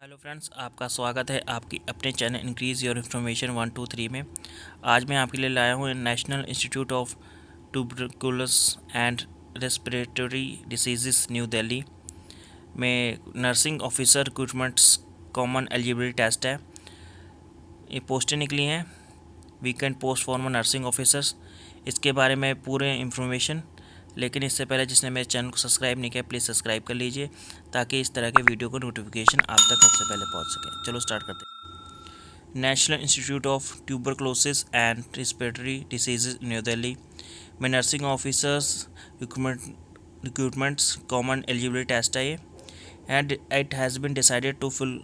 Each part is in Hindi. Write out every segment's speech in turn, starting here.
हेलो फ्रेंड्स, आपका स्वागत है आपकी अपने चैनल इंक्रीज़ योर इन्फॉर्मेशन 123 में। आज मैं आपके लिए लाया हूँ national institute of tuberculosis and respiratory disease new Delhi में nursing officer recruitments common eligibility test है। ये पोस्टें निकली हैं, vacant post for nursing officers. इसके बारे में पूरे इंफॉर्मेशन, लेकिन इससे पहले जिसने मेरे चैनल को सब्सक्राइब नहीं किया प्लीज़ सब्सक्राइब कर लीजिए ताकि इस तरह के वीडियो को नोटिफिकेशन आप तक सबसे पहले पहुंच सके। चलो स्टार्ट करते हैं। National institute of tuberculosis and respiratory disease new Delhi में nursing officers recruitments common eligibility test है ये, and it has been decided to fill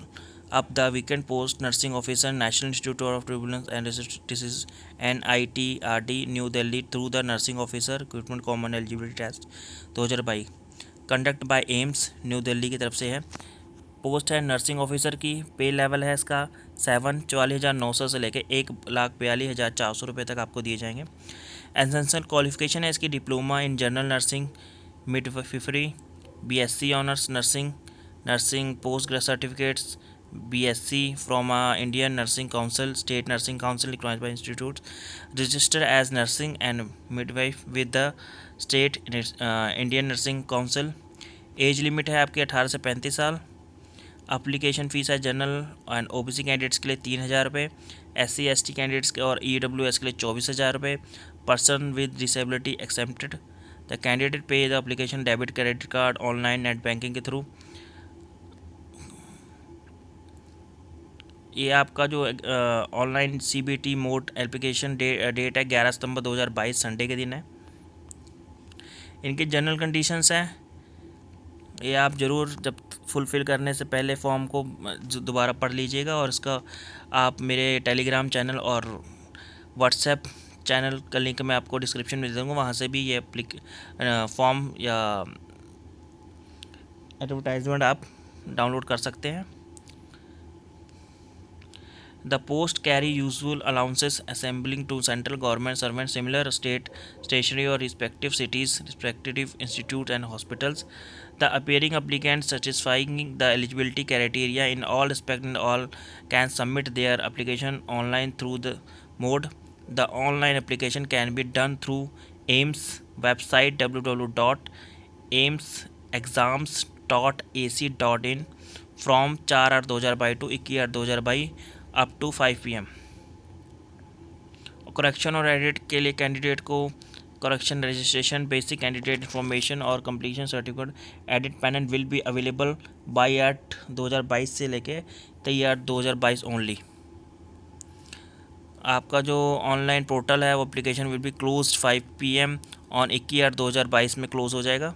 up the vacant post nursing officer National Institute of Tuberculosis and Disease NITRD New Delhi through the nursing officer recruitment common eligibility test 2022 conduct bye AIIMS new Delhi की तरफ से है। पोस्ट है नर्सिंग ऑफिसर की। पे लेवल है इसका 44,900 से लेकर 1,42,400 रुपये तक आपको दिए जाएंगे। एसेंशियल क्वालिफिकेशन है इसकी diploma in general nursing, midwifery, BSc honours nursing, nursing post graduate certificates, BSc from Indian Nursing Council, State Nursing Council recognized by institutes, registered as nursing and midwife with the State Indian Nursing Council। Age limit है आपकी 18 से 35 साल। अप्लीकेशन फ़ीस है जनरल एंड OBC कैंडिडेट्स के लिए 3,000 रुपये, SC/ST कैंडिडेट्स के और EWS के लिए 24,000 रुपये। Person with disability excepted. The candidate pay the application debit credit card online net banking के थ्रू। ये आपका जो online CBT mode application date है 11 सितंबर 2022 संडे के दिन है। इनके जनरल कंडीशंस हैं, ये आप ज़रूर जब फुलफ़िल करने से पहले फॉर्म को दोबारा पढ़ लीजिएगा, और इसका आप मेरे टेलीग्राम चैनल और व्हाट्सएप चैनल का लिंक मैं आपको डिस्क्रिप्शन में दे दूँगा, वहाँ से भी ये फॉर्म या एडवर्टाइजमेंट आप डाउनलोड कर सकते हैं। The post carry usual allowances assembling to central government servants, similar state, stationary or respective cities, respective institutes and hospitals. The appearing applicants satisfying the eligibility criteria in all respect and all can submit their application online through the mode. The online application can be done through AIMS website www.aimsexams.ac.in from 4/8/2022 to 21/8/2022 up to 5 PM। Correction और एडिट के लिए कैंडिडेट को correction registration, basic candidate information और completion certificate edit panel will be available by 8/2022 से लेके 23/8/2022 ओनली। आपका जो ऑनलाइन पोर्टल है वो application will be close 5 PM on 21/8/2022 में क्लोज हो जाएगा।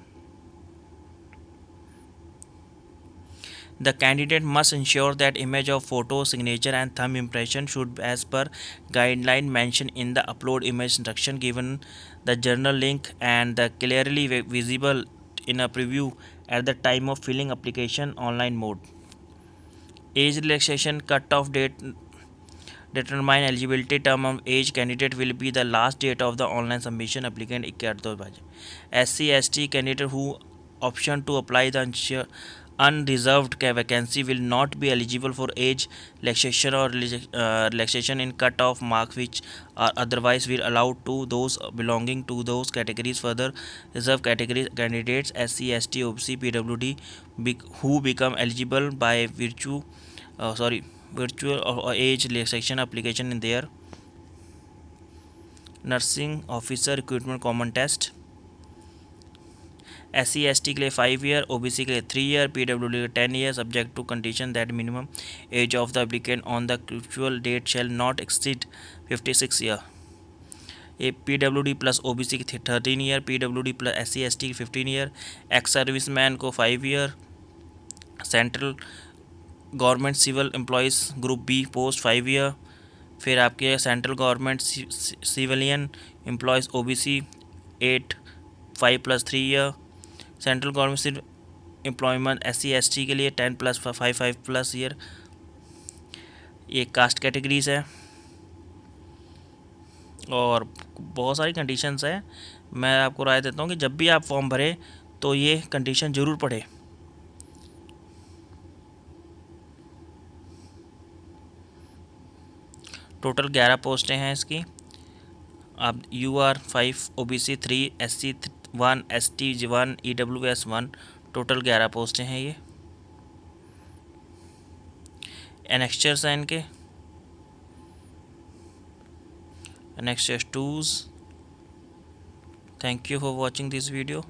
The candidate must ensure that image of photo, signature and thumb impression should as per guideline mentioned in the upload image instruction given the journal link and the clearly visible in a preview at the time of filling application online mode. Age relaxation cut-off date determine eligibility term of age candidate will be the last date of the online submission applicant 21/2. SC/ST candidate who option to apply the unreserved vacancy will not be eligible for age relaxation or relaxation in cut-off marks which are otherwise will allowed to those belonging to those categories. Further, reserved categories candidates SC/ST, OBC, PWD who become eligible by virtual or age relaxation application in their nursing officer recruitment common test। SC/ST के लिए 5 ईयर, OBC के लिए 3 ईयर, PWD के लिए 10 year, subject to condition that minimum age of the applicant on the actual date shall not exceed 56 year. ये PWD प्लस OBC की 13 ईयर, PWD प्लस SC/ST की 15 ईयर, एक्स सर्विस मैन को 5 year, central government civil employees group B post 5 year, फिर आपके central government civilian employees OBC 8 5 + 3 year, central government employment SC/ST के लिए 10 + 5 ईयर। ये कास्ट कैटेगरीज है और बहुत सारी कंडीशंस है। मैं आपको राय देता हूँ कि जब भी आप फॉर्म भरें तो ये कंडीशन ज़रूर पढ़ें। टोटल 11 पोस्टें हैं इसकी। अब UR 5, OBC 3, SC 1, ST 1, EWS 1, total 11 पोस्टें हैं ये। एनेक्स्चर्स हैं इनके, एनेक्स्चर्स 2s। Thank you for watching this video.